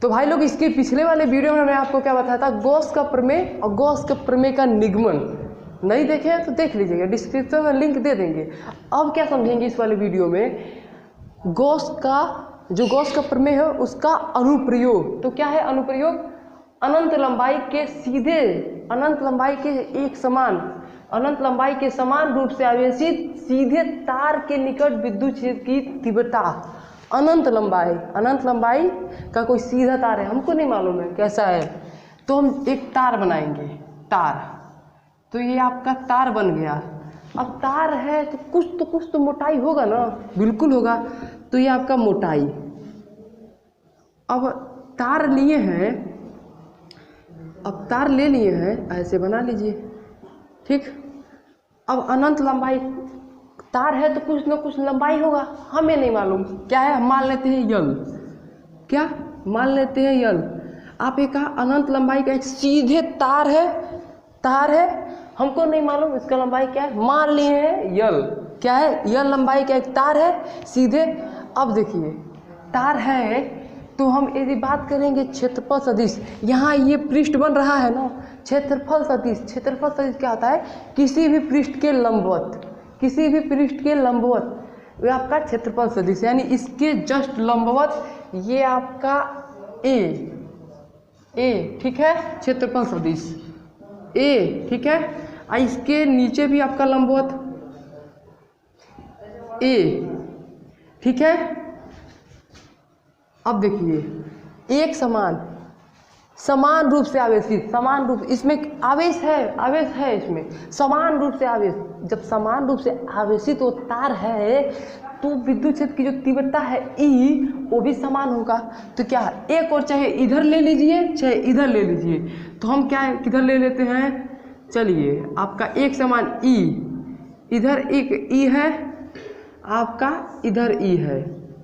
तो भाई लोग इसके पिछले वाले वीडियो में मैं आपको क्या बताया था, गॉस का प्रमेय और गॉस का प्रमेय का निगमन। नहीं देखे हैं तो देख लीजिएगा, डिस्क्रिप्शन में लिंक दे देंगे। अब क्या समझेंगे इस वाले वीडियो में, गॉस का प्रमेय है उसका अनुप्रयोग। तो क्या है अनुप्रयोग? अनंत लंबाई के सीधे, अनंत लंबाई के एक समान, अनंत लंबाई के समान रूप से आवेशित सीधे तार के निकट विद्युत क्षेत्र की तीव्रता। अनंत लंबाई का कोई सीधा तार है, हमको नहीं मालूम है कैसा है, तो हम एक तार बनाएंगे, तार। तो ये आपका तार बन गया। अब तार है तो कुछ तो मोटाई होगा ना, बिल्कुल होगा। तो ये आपका मोटाई। अब तार लिए हैं, अब तार ले लिए हैं, ऐसे बना लीजिए, ठीक। अब अनंत लंबाई तार है तो कुछ ना कुछ लंबाई होगा, हमें नहीं मालूम क्या है, हम मान लेते हैं यल। क्या मान लेते हैं? यल। आप एक अनंत लंबाई का एक सीधे तार है, हमको नहीं मालूम इसका लंबाई क्या है, मान लिए हैं यल। क्या है? यल लंबाई का एक तार है सीधे। अब देखिए तार है तो हम यदि बात करेंगे क्षेत्रफल सदिश, यहाँ ये पृष्ठ बन रहा है ना, क्षेत्रफल सदिश। क्षेत्रफल सदिश क्या होता है? किसी भी पृष्ठ के लंबवत, किसी भी पृष्ठ के लंबवत ये आपका क्षेत्रफल सदिश, यानी इसके जस्ट लंबवत ये आपका ए, ठीक है, क्षेत्रफल सदिश ए, ठीक है। और इसके नीचे भी आपका लंबवत ए, ठीक है। अब देखिए एक समान रूप से आवेशित, समान रूप, इसमें आवेश है इसमें समान रूप से आवेश। जब समान रूप से आवेशित वो तार है तो विद्युत क्षेत्र की जो तीव्रता है ई, वो भी समान होगा। तो क्या एक और चाहे इधर ले लीजिए चाहे इधर ले लीजिए, तो हम क्या किधर ले लेते हैं? चलिए आपका एक समान ई, इधर एक ई है, आपका इधर ई है,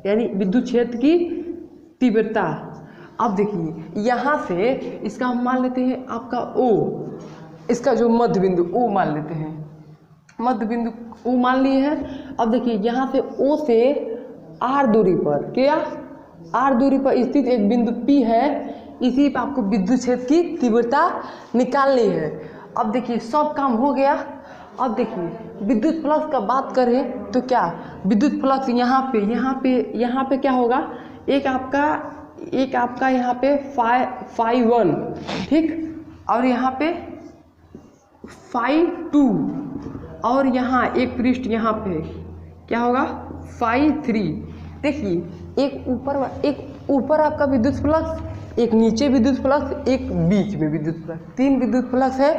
यानी विद्युत क्षेत्र की तीव्रता। अब देखिए यहाँ से इसका हम मान लेते हैं आपका ओ, इसका जो मध्य बिंदु ओ मान लेते हैं, मध्य बिंदु ओ मान लिए हैं। अब देखिए यहाँ से ओ से आर दूरी पर, क्या आर दूरी पर स्थित एक बिंदु पी है, इसी पर आपको विद्युत क्षेत्र की तीव्रता निकालनी है। अब देखिए सब काम हो गया। अब देखिए विद्युत फ्लक्स का बात करें तो क्या विद्युत फ्लक्स यहाँ पे क्या होगा, एक आपका यहाँ पे फाई 1, ठीक, और यहाँ पे फाई 2, और यहाँ एक पृष्ठ यहाँ पे क्या होगा फाई 3। देखिए एक ऊपर आपका विद्युत फ्लक्स, एक नीचे विद्युत फ्लक्स, एक बीच में विद्युत फ्लक्स, 3 विद्युत फ्लक्स है।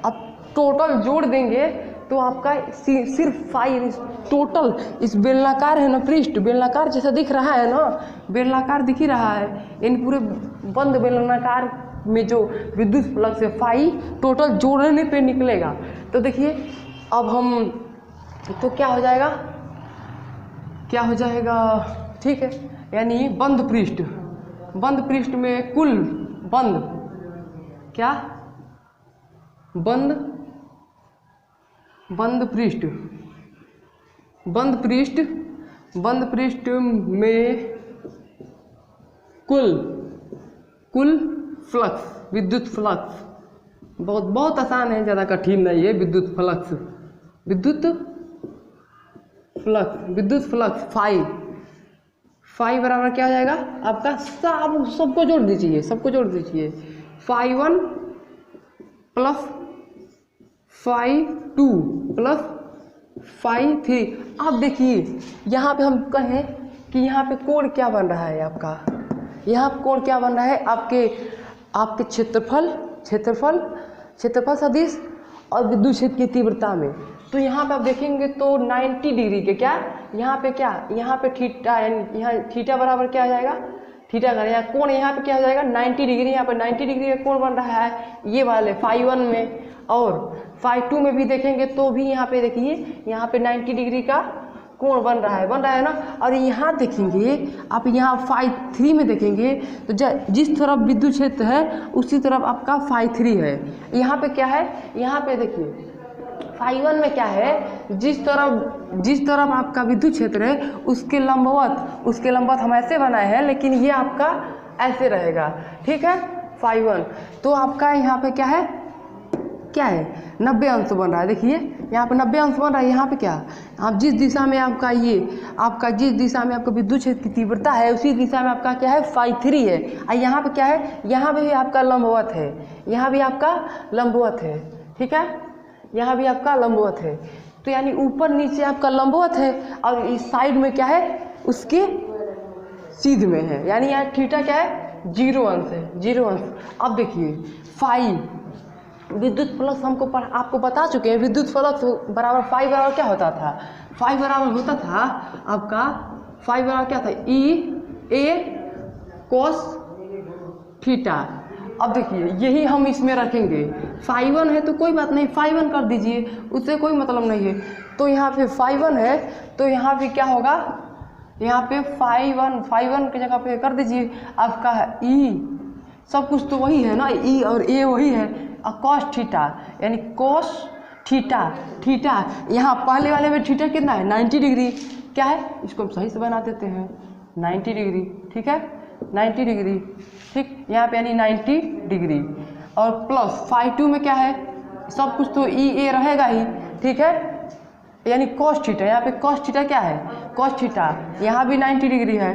अब टोटल जोड़ देंगे तो आपका सिर्फ फाई टोटल, इस बेलनाकार है ना पृष्ठ, बेलनाकार जैसा दिख रहा है ना, बेलनाकार दिख ही रहा है, इन पूरे बंद बेलनाकार में जो विद्युत फ्लक्स है फाई टोटल जोड़ने पे निकलेगा। तो देखिए अब हम तो क्या हो जाएगा, ठीक है, यानी बंद पृष्ठ में कुल बंद पृष्ठ में कुल फ्लक्स, विद्युत फ्लक्स, बहुत आसान है, ज़्यादा कठिन नहीं है। विद्युत फ्लक्स फाई बराबर क्या हो जाएगा आपका, सबको जोड़ दीजिए, phi 1 plus phi 2 plus phi 3। अब देखिए यहाँ पे हम कहें कि यहाँ पे कोण क्या बन रहा है आपका, यहाँ कोण क्या बन रहा है आपके क्षेत्रफल सदिश और विद्युत क्षेत्र की तीव्रता में। तो यहाँ पे आप देखेंगे तो 90 डिग्री के यहाँ पे थीटा, यहाँ थीटा बराबर क्या आ जाएगा, थीटा का यहाँ कोण यहाँ पे क्या हो जाएगा 90 डिग्री, यहाँ पे 90 डिग्री का कोण बन रहा है ये वाले फाई 1 में, और फाई 2 में भी देखेंगे तो भी यहाँ पे देखिए यहाँ पे 90 डिग्री का कोण बन रहा है ना। और यहाँ देखेंगे आप, यहाँ फाई 3 में देखेंगे तो जिस तरफ विद्युत क्षेत्र है उसी तरफ आपका फाई 3 है। यहाँ पे क्या है, यहाँ पे देखिए फाई 1 में क्या है, जिस तरफ आपका विद्युत क्षेत्र है उसके लंबवत हम ऐसे बनाए हैं, लेकिन ये आपका ऐसे रहेगा, ठीक है, φ1। तो आपका यहाँ पे क्या है 90 अंश बन रहा है। देखिए यहाँ पे 90 अंश बन रहा है। यहाँ पे क्या, आप जिस दिशा में आपका जिस दिशा में आपका विद्युत क्षेत्र की तीव्रता है उसी दिशा में आपका क्या है φ3 है। और यहाँ पे क्या है, यहाँ पे भी आपका लंबवत है, यहाँ भी आपका लंबवत है, ठीक है, यहाँ भी आपका लंबवत है। तो यानी ऊपर नीचे आपका लंबवत है और इस साइड में क्या है उसके सीध में है, यानी यहाँ थीटा क्या है 0 अंश है, 0 अंश। अब देखिए विद्युत फ्लक्स हमको आपको बता चुके हैं, विद्युत फ्लक्स बराबर φ बराबर क्या होता था, φ बराबर होता था आपका, φ बराबर क्या था E a cos थीटा। अब देखिए यही हम इसमें रखेंगे, φ1 है तो कोई बात नहीं, φ1 कर दीजिए, उससे कोई मतलब नहीं है। तो यहाँ पे φ1 है तो यहाँ पे क्या होगा, यहाँ पे φ1 की जगह पे कर दीजिए आपका E, सब कुछ तो वही है ना, E और A वही है, और cos थीटा यानी cos थीटा यहाँ पहले वाले में थीटा कितना है 90 डिग्री, क्या है इसको हम सही से बना देते हैं 90 डिग्री, ठीक है 90 डिग्री, ठीक, यहाँ पे यानी 90 डिग्री। और प्लस φ2 में क्या है, सब कुछ तो E A रहेगा ही, ठीक है, यानी cos थीटा, यहाँ पे cos थीटा क्या है cos थीटा, यहाँ भी 90 डिग्री है,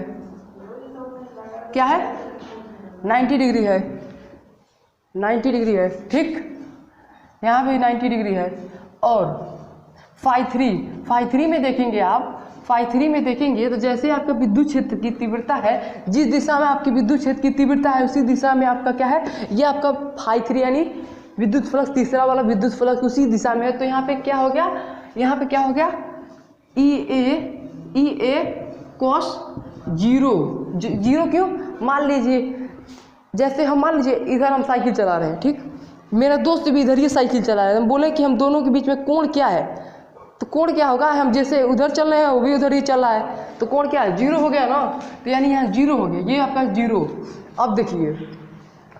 क्या है 90 डिग्री है, 90 डिग्री है, ठीक, यहाँ भी 90 डिग्री है। और φ3 में देखेंगे आप, φ3 में देखेंगे तो जैसे आपका विद्युत क्षेत्र की तीव्रता है, जिस दिशा में आपकी विद्युत क्षेत्र की तीव्रता है उसी दिशा में आपका क्या है, ये आपका φ3 यानी विद्युत फ्लक्स, तीसरा वाला विद्युत फ्लक्स उसी दिशा में है। तो यहाँ पे क्या हो गया, यहाँ पे क्या हो गया E A cos 0 क्यों, मान लीजिए जैसे हम मान लीजिए इधर हम साइकिल चला रहे हैं, ठीक, मेरा दोस्त भी इधर ही साइकिल चला रहा है, हम बोले कि हम दोनों के बीच में कोण क्या है, तो कोण क्या होगा, हम जैसे उधर चल रहे हैं वो भी उधर ही चल रहा है, तो कोण क्या है 0 हो गया ना, तो यानी यहाँ 0 हो गया, ये आपका 0। अब देखिए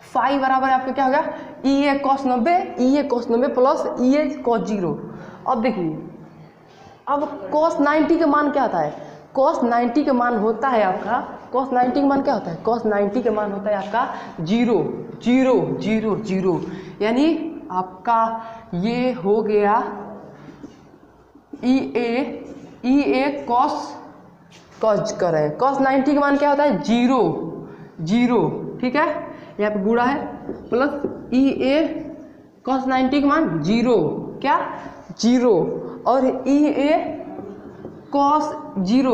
φ बराबर आपका क्या होगा E A cos 90 plus E A cos 0। अब देखिए अब cos 90 का मान क्या होता है, cos 90 का मान होता है आपका, cos 90 का मान क्या होता है, cos 90 का मान होता है आपका 0, यानी आपका ये हो गया E A cos करें, cos 90 का मान क्या होता है 0, ठीक है, यहाँ पे गुणा है, प्लस E A cos 90 का मान 0, क्या 0, और E A cos 0,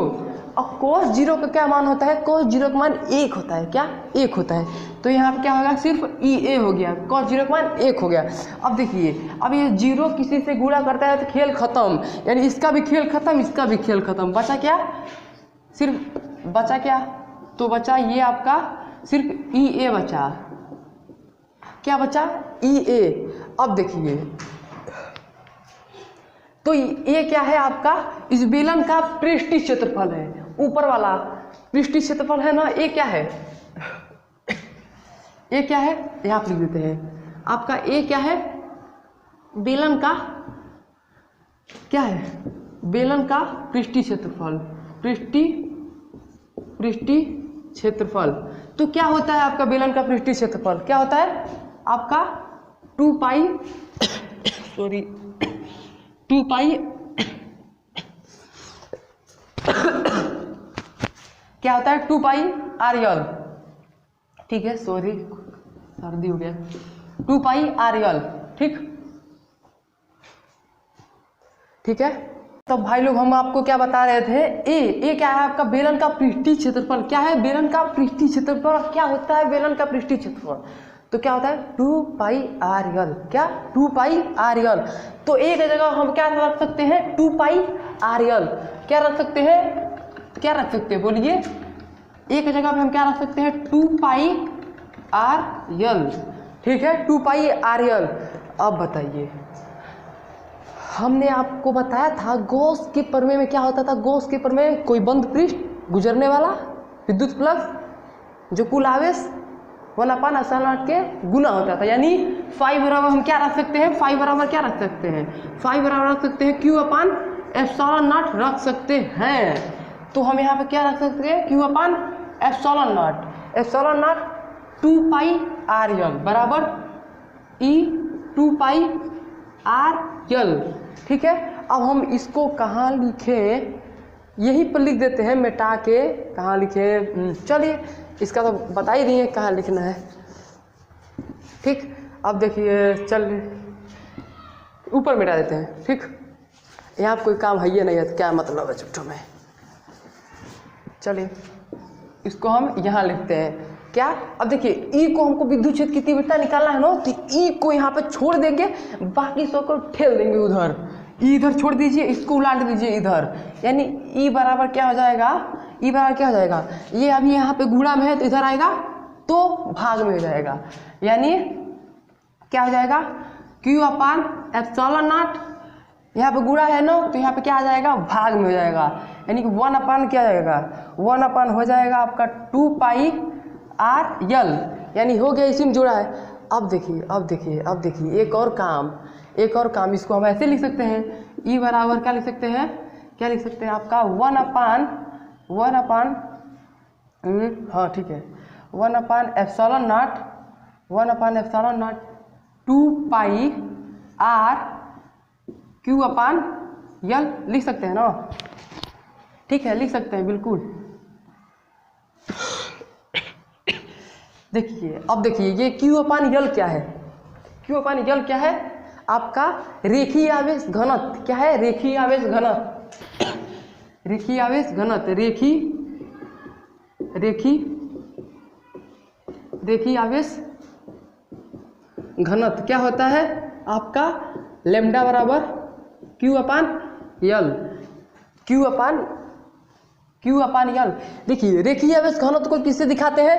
और cos 0 का क्या मान होता है, cos 0 का मान 1 होता है, क्या 1 होता है। तो यहाँ पे क्या होगा, सिर्फ E A हो गया, cos 0 का मान 1 हो गया। अब देखिए अब ये 0 किसी से गुणा करता है तो खेल खत्म, यानी इसका भी खेल खत्म, इसका भी खेल खत्म, बचा क्या, सिर्फ बचा क्या, तो बचा ये आपका सिर्फ E A बचा, क्या बचा E A। अब देखिए तो ये क्या है आपका, इस बेलन का पृष्ठीय क्षेत्रफल है, ऊपर वाला पृष्ठीय क्षेत्रफल है ना, ये क्या है, ये क्या है, यहाँ पर लिख देते हैं आपका, ये क्या है बेलन का, क्या है बेलन का पृष्ठीय क्षेत्रफल, पृष्ठीय क्षेत्रफल। तो क्या होता है आपका बेलन का पृष्ठीय क्षेत्रफल, क्या होता है आपका 2 पाई क्या होता है 2 पाई RL, ठीक है, सॉरी सर्दी हो गया, 2 पाई RL, ठीक है। तो भाई लोग हम आपको क्या बता रहे थे, ए क्या है आपका बेलन का पृष्ठीय क्षेत्रफल, क्या है बेलन का पृष्ठीय क्षेत्रफल, क्या होता है बेलन का पृष्ठीय क्षेत्रफल, तो क्या होता है 2 पाई RL, क्या 2 पाई RL। तो एक जगह हम क्या रख सकते हैं 2 पाई RL, क्या रख सकते हैं बोलिए, एक जगह पे हम क्या रख सकते हैं 2 पाई RL, ठीक है 2 पाई RL। अब बताइए हमने आपको बताया था गॉस के प्रमेय में क्या होता था, गॉस के प्रमेय में कोई बंद पृष्ठ गुजरने वाला विद्युत फ्लक्स जो कुल आवेश 1/ε0 के गुना होता था, यानी फाई बराबर हम क्या रख सकते हैं, फाई बराबर क्या रख सकते हैं, फाई बराबर रख सकते हैं Q/ε0 रख सकते हैं। तो हम यहाँ पे क्या रख सकते हैं Q/ε0, epsilon naught 2 pi R L बराबर ई 2 पाई आर यल। ठीक है, अब हम इसको कहाँ लिखें, यहीं पर लिख देते हैं मिटा के। कहाँ लिखें, चलिए इसका तो बता ही दिए कहाँ लिखना है। ठीक, अब देखिए चल ऊपर मिटा देते हैं। ठीक, यहाँ कोई काम है ये नहीं है तो क्या मतलब है चुट्टों में। चलिए इसको हम यहाँ लिखते हैं क्या। अब देखिए ई को हमको विद्युत क्षेत्र की तीव्रता निकालना है ना, तो ई को यहाँ पे छोड़ देंगे, बाकी सब को ठेल देंगे उधर। ई इधर छोड़ दीजिए, इसको उलाट दीजिए इधर, यानी ई बराबर क्या हो जाएगा, ई बराबर क्या हो जाएगा, ये अभी यहाँ पे गुणा में है तो इधर आएगा तो भाग में हो जाएगा, यानी क्या हो जाएगा Q अपान एप्सिलॉन नॉट, यहाँ पे गुणा है ना तो यहाँ पे क्या आ जाएगा, भाग में हो जाएगा, यानी कि 1 अपान क्या जाएगा, 1 अपान हो जाएगा आपका 2 पाई आर यल, यानी हो गया, इसी में जुड़ा है। अब देखिए एक और काम, इसको हम ऐसे लिख सकते हैं, ई बराबर क्या लिख सकते हैं, आपका 1 अपान हाँ ठीक है 1 upon epsilon naught 2 pi R Q upon L लिख सकते हैं ना। ठीक है, लिख सकते हैं बिल्कुल। देखिए अब देखिए ये Q अपान यल क्या है, Q अपान यल क्या है, आपका रेखीय आवेश घनत्व। क्या है, रेखीय आवेश आवेश घनत्व क्या होता है आपका, लेम्डा बराबर Q अपान यल, Q अपान यल। देखिए रेखीय आवेश घनत्व को किससे दिखाते हैं,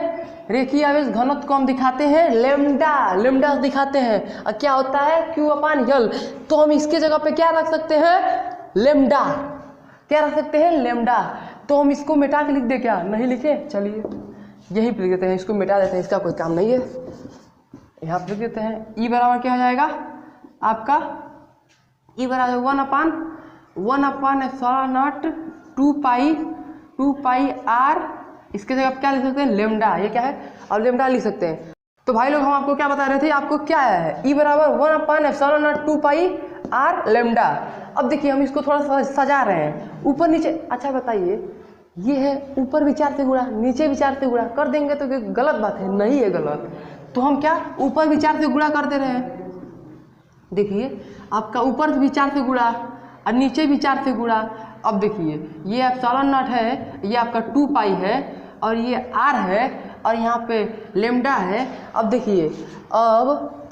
रेखीय आवेश घनत्व को हम दिखाते हैं लेम्डा दिखाते हैं। और क्या होता है Q अपान यल, तो हम इसके जगह पे क्या रख सकते हैं, लेम्डा। क्या रख सकते हैं, लेम्डा। तो हम इसको मिटा के लिख दे, क्या नहीं लिखे, चलिए यही पे लिख देते हैं, इसको मिटा देते हैं, इसका कोई काम नहीं है, यहाँ पे लिख देते हैं। ई बराबर क्या हो जाएगा आपका, ई बराबर 1 upon epsilon naught 2 pi are, इसके जगह आप क्या लिख सकते हैं, लेम्डा। ये क्या है, अब लेम्डा लिख सकते हैं। तो भाई लोग हम आपको क्या बता रहे थे, आपको क्या आया है, ई बराबर 1 upon epsilon naught 2 pi R lambda. अब देखिए हम इसको थोड़ा सा सजा रहे हैं, ऊपर नीचे। अच्छा बताइए, ये है ऊपर विचार से गुणा, नीचे विचार से गुणा कर देंगे तो गलत बात है, नहीं है गलत। तो हम क्या ऊपर विचार से गुणा कर दे रहे हैं। देखिए आपका ऊपर विचार से गुणा और नीचे विचार से गुणा। अब देखिए ये एप्सिलॉन नॉट है, ये आपका 2 पाई है और ये आर है और यहाँ पे लेम्डा है। अब देखिए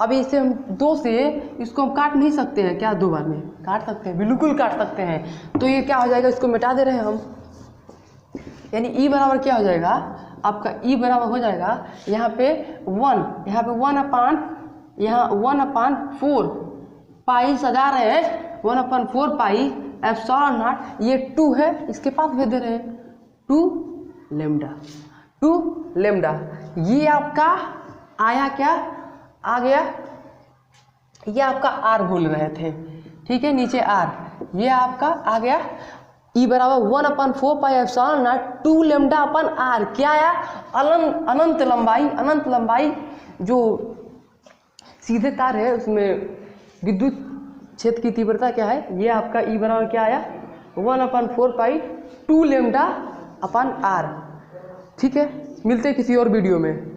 अब इसे हम 2 से इसको हम काट नहीं सकते हैं क्या, 2 बार में काट सकते हैं, बिल्कुल काट सकते हैं। तो ये क्या हो जाएगा, इसको मिटा दे रहे हैं हम, यानी ई बराबर क्या हो जाएगा आपका, ई बराबर हो जाएगा यहाँ पे 1 अपान 4 पाई सजा रहे हैं, 1 अपान 4 पाई एप्सिलॉन नॉट, ये 2 है इसके पास भेज दे रहे हैं 2 लेम्डा। ये आपका आया क्या, आ गया, ये आपका आर भूल रहे थे, ठीक है, नीचे आर, ये आपका आ गया ई बराबर 1 upon 4 pi epsilon naught 2 lambda upon R. क्या आया, अनंत लंबाई जो सीधे तार है उसमें विद्युत क्षेत्र की तीव्रता क्या है, ये आपका ई बराबर क्या आया 1 upon 4 pi 2 lambda upon are. ठीक है, मिलते हैं किसी और वीडियो में।